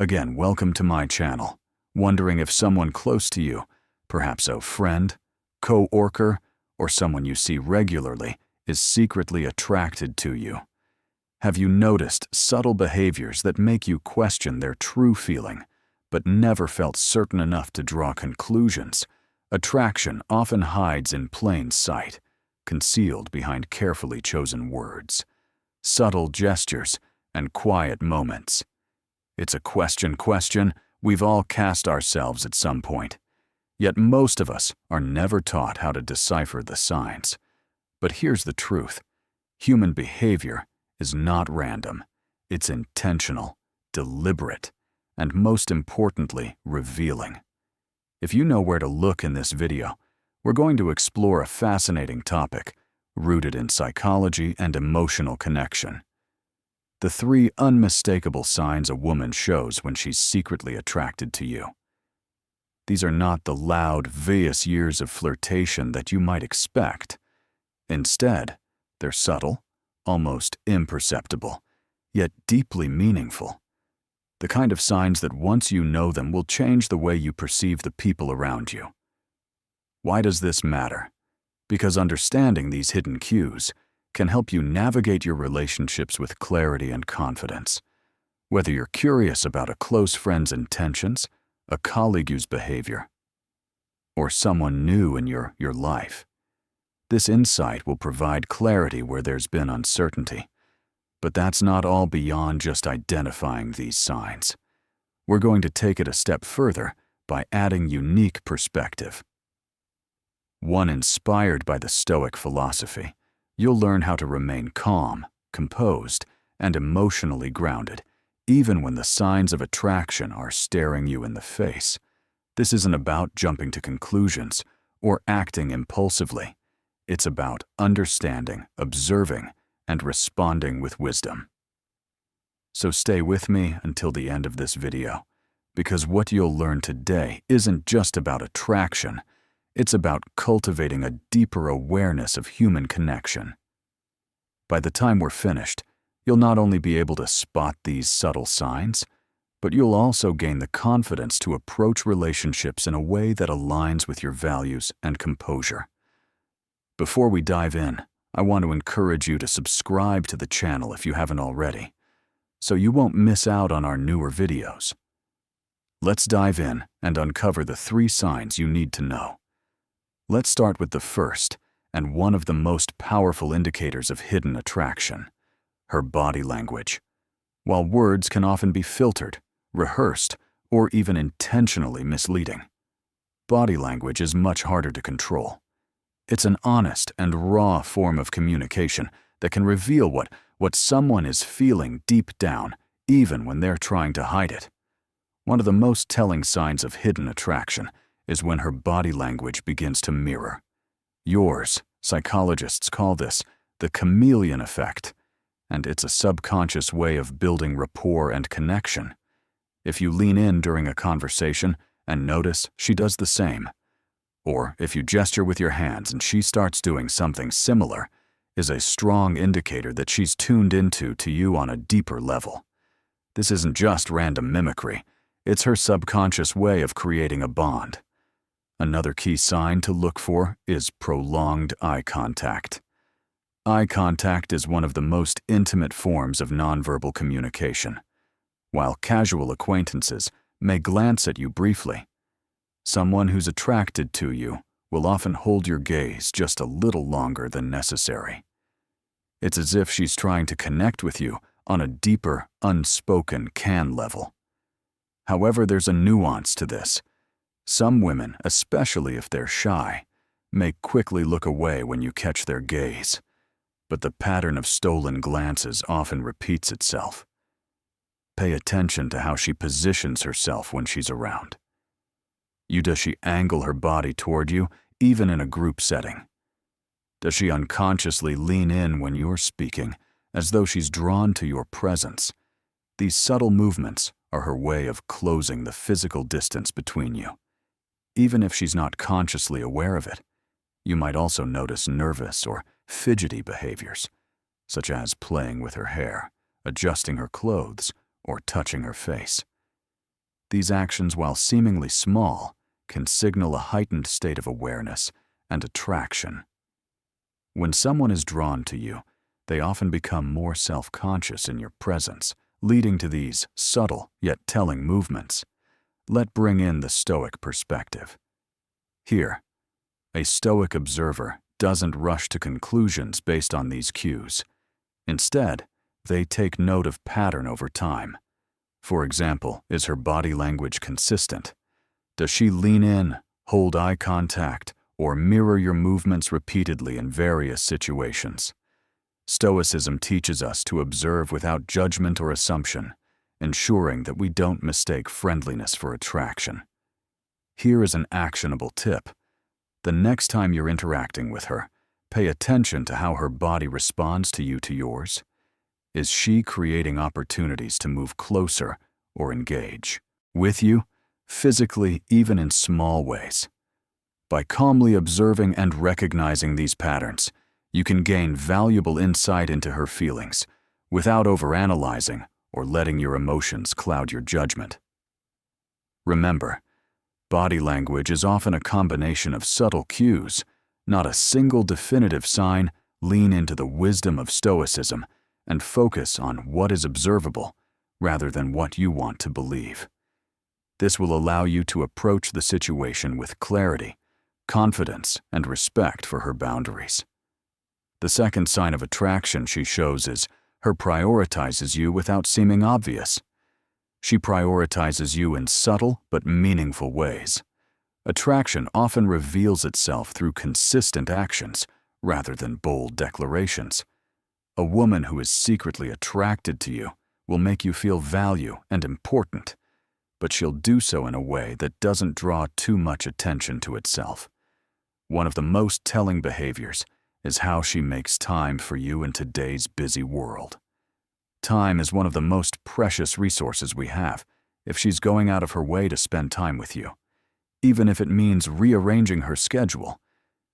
Again, welcome to my channel. Wondering if someone close to you, perhaps a friend, co-worker, or someone you see regularly, is secretly attracted to you? Have you noticed subtle behaviors that make you question their true feeling, but never felt certain enough to draw conclusions? Attraction often hides in plain sight, concealed behind carefully chosen words, subtle gestures, and quiet moments. It's a question we've all cast ourselves at some point. Yet most of us are never taught how to decipher the signs. But here's the truth. Human behavior is not random. It's intentional, deliberate, and most importantly, revealing. If you know where to look in this video, we're going to explore a fascinating topic rooted in psychology and emotional connection. The 3 unmistakable signs a woman shows when she's secretly attracted to you. These are not the loud, obvious years of flirtation that you might expect. Instead, they're subtle, almost imperceptible, yet deeply meaningful. The kind of signs that once you know them will change the way you perceive the people around you. Why does this matter? Because understanding these hidden cues can help you navigate your relationships with clarity and confidence. Whether you're curious about a close friend's intentions, a colleague's behavior, or someone new in your life, this insight will provide clarity where there's been uncertainty. But that's not all beyond just identifying these signs. We're going to take it a step further by adding unique perspective. One inspired by the Stoic philosophy, you'll learn how to remain calm, composed, and emotionally grounded, even when the signs of attraction are staring you in the face. This isn't about jumping to conclusions or acting impulsively. It's about understanding, observing, and responding with wisdom. So stay with me until the end of this video, because what you'll learn today isn't just about attraction. It's about cultivating a deeper awareness of human connection. By the time we're finished, you'll not only be able to spot these subtle signs, but you'll also gain the confidence to approach relationships in a way that aligns with your values and composure. Before we dive in, I want to encourage you to subscribe to the channel if you haven't already, so you won't miss out on our newer videos. Let's dive in and uncover the 3 signs you need to know. Let's start with the first, and one of the most powerful indicators of hidden attraction: her body language. While words can often be filtered, rehearsed, or even intentionally misleading, body language is much harder to control. It's an honest and raw form of communication that can reveal what someone is feeling deep down, even when they're trying to hide it. One of the most telling signs of hidden attraction is when her body language begins to mirror yours. Psychologists call this the chameleon effect, and it's a subconscious way of building rapport and connection. If you lean in during a conversation and notice she does the same, or if you gesture with your hands and she starts doing something similar, is a strong indicator that she's tuned into you on a deeper level. This isn't just random mimicry, it's her subconscious way of creating a bond. Another key sign to look for is prolonged eye contact. Eye contact is one of the most intimate forms of nonverbal communication. While casual acquaintances may glance at you briefly, someone who's attracted to you will often hold your gaze just a little longer than necessary. It's as if she's trying to connect with you on a deeper, unspoken can level. However, there's a nuance to this. Some women, especially if they're shy, may quickly look away when you catch their gaze, but the pattern of stolen glances often repeats itself. Pay attention to how she positions herself when she's around. Does she angle her body toward you, even in a group setting? Does she unconsciously lean in when you're speaking, as though she's drawn to your presence? These subtle movements are her way of closing the physical distance between you. Even if she's not consciously aware of it, you might also notice nervous or fidgety behaviors, such as playing with her hair, adjusting her clothes, or touching her face. These actions, while seemingly small, can signal a heightened state of awareness and attraction. When someone is drawn to you, they often become more self-conscious in your presence, leading to these subtle yet telling movements. Let's bring in the Stoic perspective. Here, a Stoic observer doesn't rush to conclusions based on these cues. Instead, they take note of pattern over time. For example, is her body language consistent? Does she lean in, hold eye contact, or mirror your movements repeatedly in various situations? Stoicism teaches us to observe without judgment or assumption, ensuring that we don't mistake friendliness for attraction. Here is an actionable tip. The next time you're interacting with her, pay attention to how her body responds to yours. Is she creating opportunities to move closer or engage with you, physically, even in small ways? By calmly observing and recognizing these patterns, you can gain valuable insight into her feelings without overanalyzing or letting your emotions cloud your judgment. Remember, body language is often a combination of subtle cues, not a single definitive sign. Lean into the wisdom of Stoicism and focus on what is observable rather than what you want to believe. This will allow you to approach the situation with clarity, confidence, and respect for her boundaries. The second sign of attraction she shows is her prioritizes you without seeming obvious. She prioritizes you in subtle but meaningful ways. Attraction often reveals itself through consistent actions rather than bold declarations. A woman who is secretly attracted to you will make you feel value and important, but she'll do so in a way that doesn't draw too much attention to itself. One of the most telling behaviors is how she makes time for you in today's busy world. Time is one of the most precious resources we have if she's going out of her way to spend time with you. Even if it means rearranging her schedule,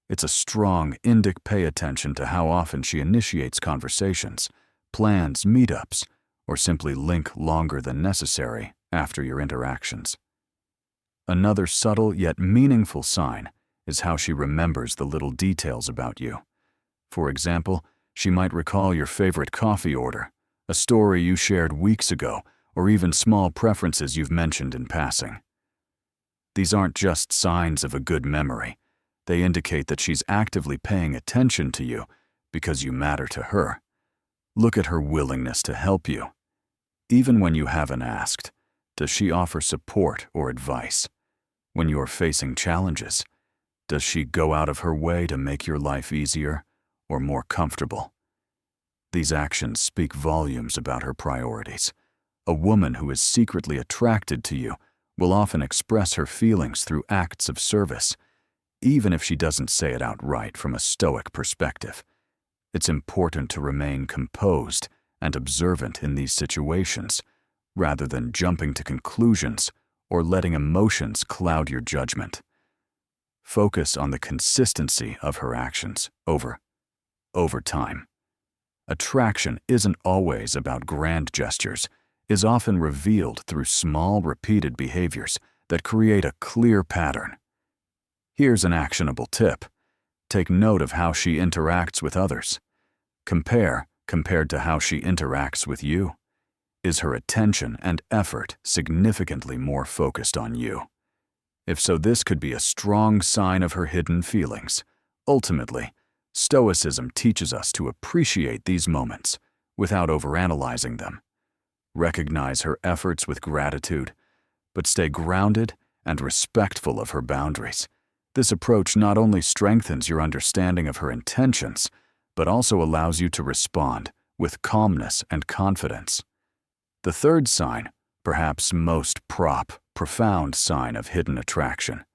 it's a strong indicator. Pay attention to how often she initiates conversations, plans meetups, or simply link longer than necessary after your interactions. Another subtle yet meaningful sign is how she remembers the little details about you. For example, she might recall your favorite coffee order, a story you shared weeks ago, or even small preferences you've mentioned in passing. These aren't just signs of a good memory. They indicate that she's actively paying attention to you because you matter to her. Look at her willingness to help you. Even when you haven't asked, does she offer support or advice? When you're facing challenges, does she go out of her way to make your life easier or more comfortable? These actions speak volumes about her priorities. A woman who is secretly attracted to you will often express her feelings through acts of service, even if she doesn't say it outright. From a Stoic perspective, it's important to remain composed and observant in these situations, rather than jumping to conclusions or letting emotions cloud your judgment. Focus on the consistency of her actions over time. Attraction isn't always about grand gestures. Is often revealed through small, repeated behaviors that create a clear pattern. Here's an actionable tip. Take note of how she interacts with others. Compared to how she interacts with you. Is her attention and effort significantly more focused on you? If so, this could be a strong sign of her hidden feelings. Ultimately, Stoicism teaches us to appreciate these moments without overanalyzing them. Recognize her efforts with gratitude, but stay grounded and respectful of her boundaries. This approach not only strengthens your understanding of her intentions, but also allows you to respond with calmness and confidence. The third sign, perhaps most profound sign of hidden attraction,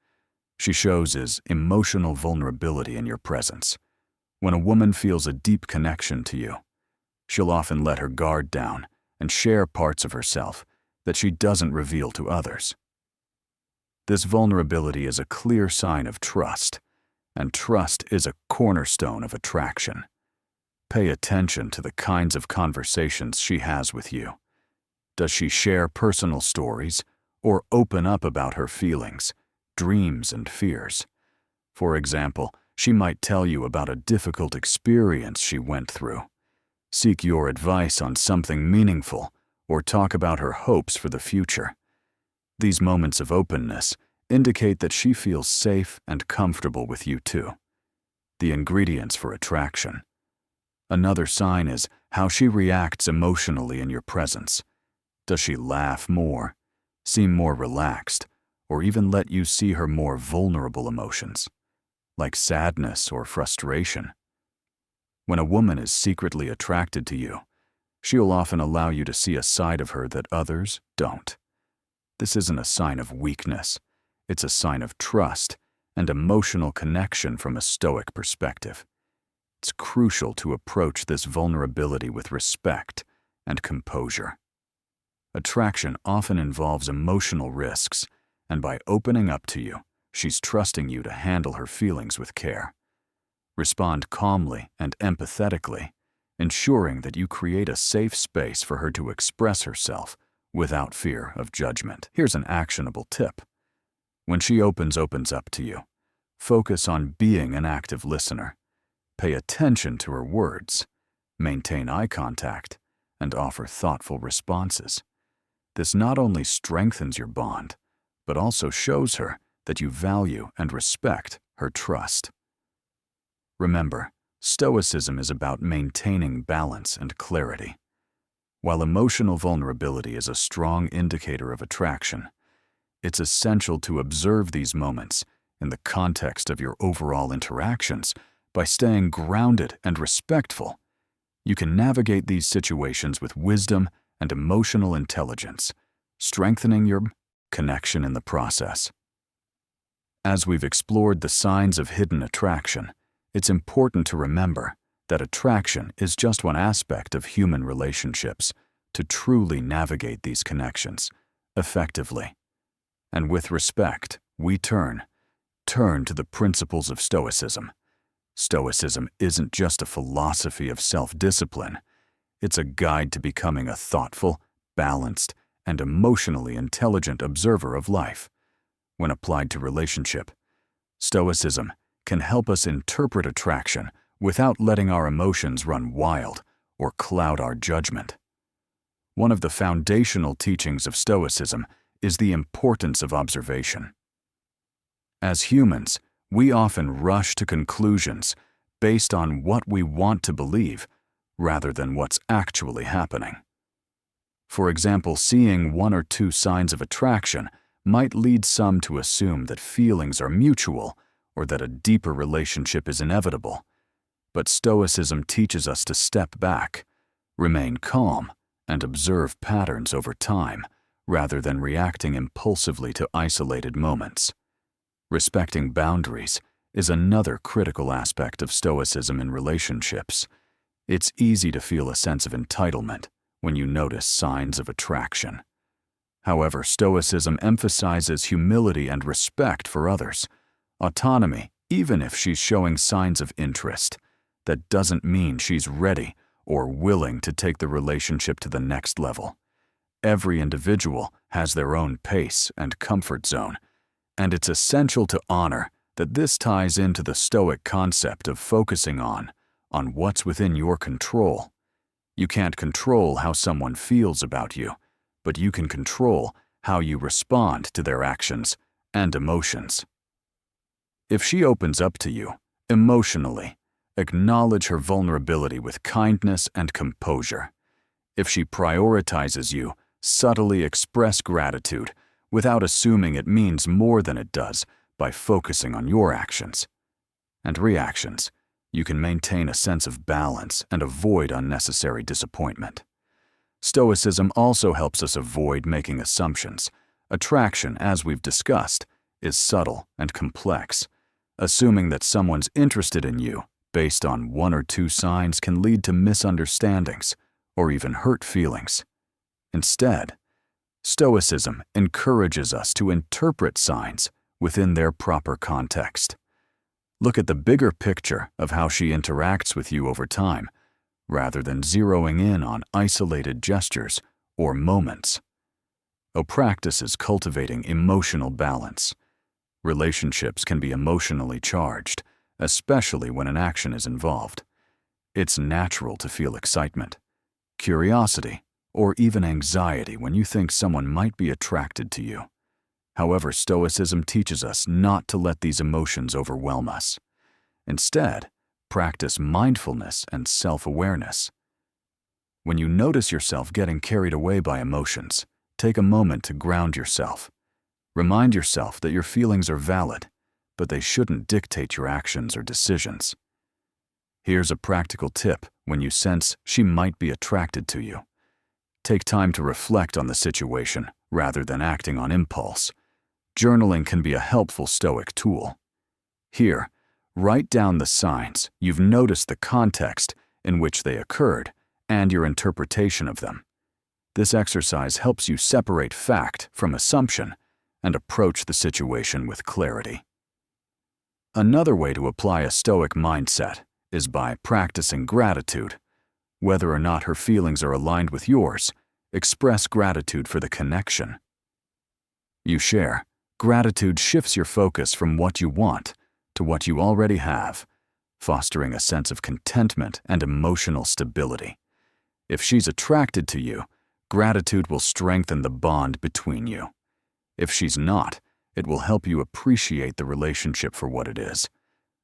she shows is emotional vulnerability in your presence. When a woman feels a deep connection to you, she'll often let her guard down and share parts of herself that she doesn't reveal to others. This vulnerability is a clear sign of trust, and trust is a cornerstone of attraction. Pay attention to the kinds of conversations she has with you. Does she share personal stories or open up about her feelings, dreams, and fears. For example, she might tell you about a difficult experience she went through, seek your advice on something meaningful, or talk about her hopes for the future. These moments of openness indicate that she feels safe and comfortable with you too. The ingredients for attraction. Another sign is how she reacts emotionally in your presence. Does she laugh more, seem more relaxed, or even let you see her more vulnerable emotions, like sadness or frustration? When a woman is secretly attracted to you, she'll often allow you to see a side of her that others don't. This isn't a sign of weakness. It's a sign of trust and emotional connection from a Stoic perspective. It's crucial to approach this vulnerability with respect and composure. Attraction often involves emotional risks, and by opening up to you, she's trusting you to handle her feelings with care. Respond calmly and empathetically, ensuring that you create a safe space for her to express herself without fear of judgment. Here's an actionable tip. When she opens up to you, focus on being an active listener. Pay attention to her words, maintain eye contact, and offer thoughtful responses. This not only strengthens your bond, but also shows her that you value and respect her trust. Remember, Stoicism is about maintaining balance and clarity. While emotional vulnerability is a strong indicator of attraction, it's essential to observe these moments in the context of your overall interactions. By staying grounded and respectful, you can navigate these situations with wisdom and emotional intelligence, strengthening your connection in the process. As we've explored the signs of hidden attraction, it's important to remember that attraction is just one aspect of human relationships. To truly navigate these connections effectively and with respect, we turn to the principles of Stoicism. Stoicism isn't just a philosophy of self-discipline. It's a guide to becoming a thoughtful, balanced, and emotionally intelligent observer of life. When applied to relationship, Stoicism can help us interpret attraction without letting our emotions run wild or cloud our judgment. One of the foundational teachings of Stoicism is the importance of observation. As humans, we often rush to conclusions based on what we want to believe rather than what's actually happening. For example, seeing one or two signs of attraction might lead some to assume that feelings are mutual or that a deeper relationship is inevitable. But Stoicism teaches us to step back, remain calm, and observe patterns over time rather than reacting impulsively to isolated moments. Respecting boundaries is another critical aspect of Stoicism in relationships. It's easy to feel a sense of entitlement when you notice signs of attraction. However, Stoicism emphasizes humility and respect for others, autonomy, even if she's showing signs of interest. That doesn't mean she's ready or willing to take the relationship to the next level. Every individual has their own pace and comfort zone, and it's essential to honor that this ties into the Stoic concept of focusing on what's within your control. You can't control how someone feels about you, but you can control how you respond to their actions and emotions. If she opens up to you emotionally, acknowledge her vulnerability with kindness and composure. If she prioritizes you, subtly express gratitude without assuming it means more than it does by focusing on your actions and reactions. You can maintain a sense of balance and avoid unnecessary disappointment. Stoicism also helps us avoid making assumptions. Attraction, as we've discussed, is subtle and complex. Assuming that someone's interested in you based on one or two signs can lead to misunderstandings or even hurt feelings. Instead, Stoicism encourages us to interpret signs within their proper context. Look at the bigger picture of how she interacts with you over time, rather than zeroing in on isolated gestures or moments. A practice is cultivating emotional balance. Relationships can be emotionally charged, especially when an action is involved. It's natural to feel excitement, curiosity, or even anxiety when you think someone might be attracted to you. However, Stoicism teaches us not to let these emotions overwhelm us. Instead, practice mindfulness and self-awareness. When you notice yourself getting carried away by emotions, take a moment to ground yourself. Remind yourself that your feelings are valid, but they shouldn't dictate your actions or decisions. Here's a practical tip when you sense she might be attracted to you. Take time to reflect on the situation rather than acting on impulse. Journaling can be a helpful Stoic tool. Here, write down the signs you've noticed, the context in which they occurred, and your interpretation of them. This exercise helps you separate fact from assumption and approach the situation with clarity. Another way to apply a Stoic mindset is by practicing gratitude. Whether or not her feelings are aligned with yours, express gratitude for the connection you share. Gratitude shifts your focus from what you want to what you already have, fostering a sense of contentment and emotional stability. If she's attracted to you, gratitude will strengthen the bond between you. If she's not, it will help you appreciate the relationship for what it is,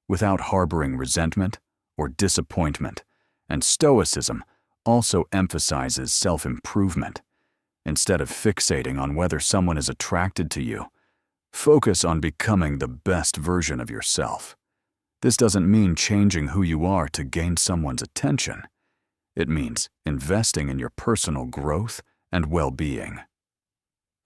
without harboring resentment or disappointment. And Stoicism also emphasizes self-improvement. Instead of fixating on whether someone is attracted to you, focus on becoming the best version of yourself. This doesn't mean changing who you are to gain someone's attention. It means investing in your personal growth and well-being.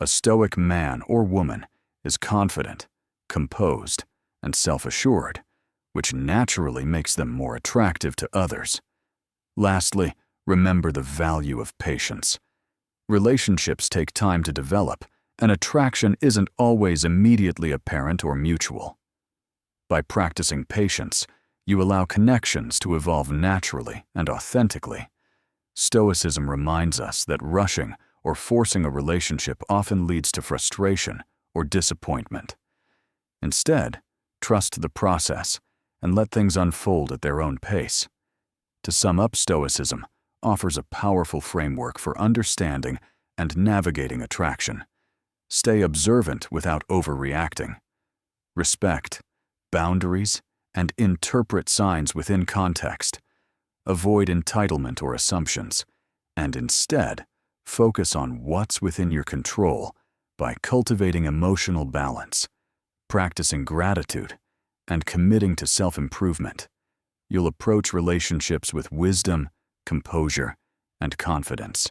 A Stoic man or woman is confident, composed, and self-assured, which naturally makes them more attractive to others. Lastly, remember the value of patience. Relationships take time to develop, and attraction isn't always immediately apparent or mutual. By practicing patience, you allow connections to evolve naturally and authentically. Stoicism reminds us that rushing or forcing a relationship often leads to frustration or disappointment. Instead, trust the process and let things unfold at their own pace. To sum up, Stoicism offers a powerful framework for understanding and navigating attraction. Stay observant without overreacting. Respect boundaries and interpret signs within context. Avoid entitlement or assumptions, and instead, focus on what's within your control by cultivating emotional balance, practicing gratitude, and committing to self-improvement. You'll approach relationships with wisdom, composure, and confidence.